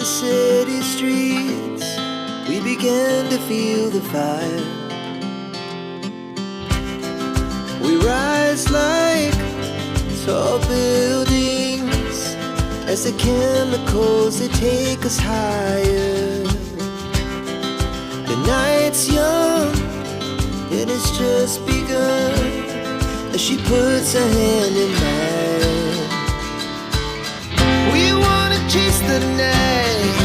city streets, we began to feel the fire. We rise like tall buildings as the chemicals, they take us higher. The night's young and it's just begun as she puts her hand in mine. We wanna chase the night,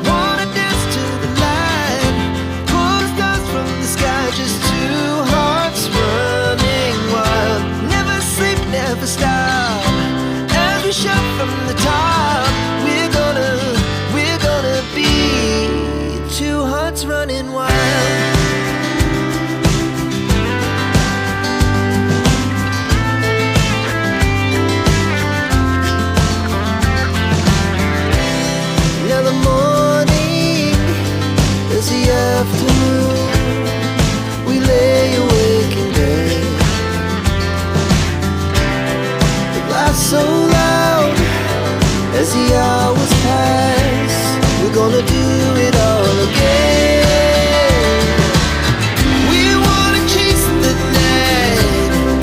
wanna dance to the light, pull the stars from the sky, just two hearts running wild. Never sleep, never stop, as we shout from the top. We're gonna be two hearts running wild. Now the morning is the afternoon, we lay awake in bed. The laugh's so loud as the hours pass, we're gonna do it all again. We wanna chase the night,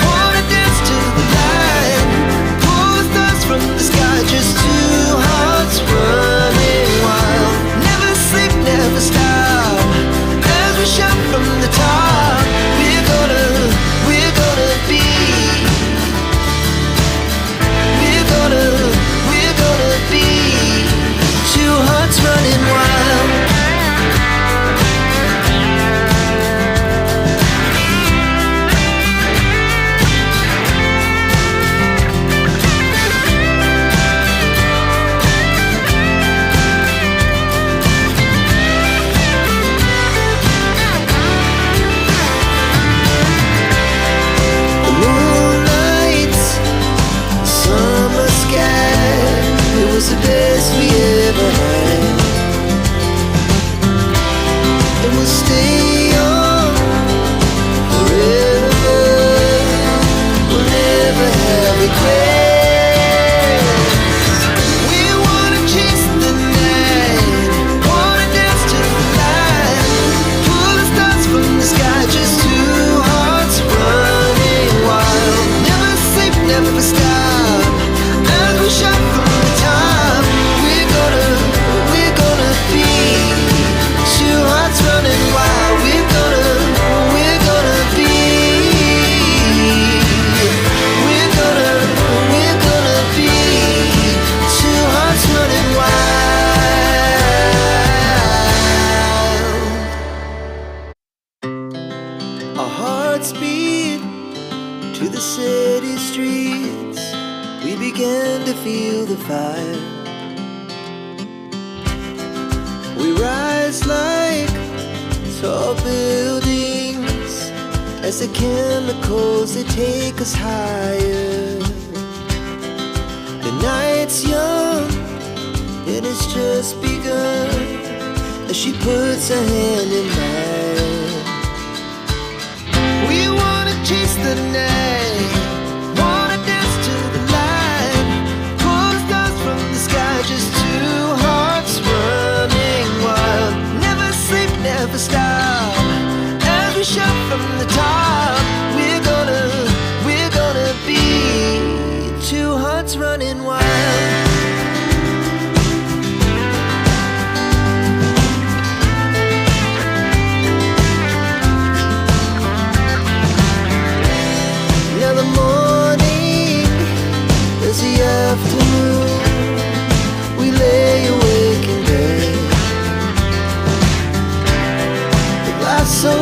wanna dance to the light, pull the stars from the sky, just two hearts running wild. Never sleep, never stop, as we shout from the top. We're gonna be, we're gonna be two hearts running wild. The moonlight, summer sky, it was the best we ever had. And we'll stay on forever, we'll never have regrets. We wanna chase the night, wanna dance to the light, pull the stars from the sky, just two hearts running wild. Never sleep, never stop, as we shout from the top. We're gonna be two hearts running wild. We're gonna be, we're gonna be two hearts running wild. Our hearts beat to the city streets, we began to feel the fire. We rise like tall buildings as the chemicals, they take us higher. The night's young and it's just begun as she puts her hand in mine. We wanna chase the night, wanna dance to the light, pull the stars from the sky, just two hearts running wild. Never sleep, never stop, as we shout from the top. We're gonna be two hearts running wild. Now the morning is the afternoon, we lay awake in bed. The laugh's so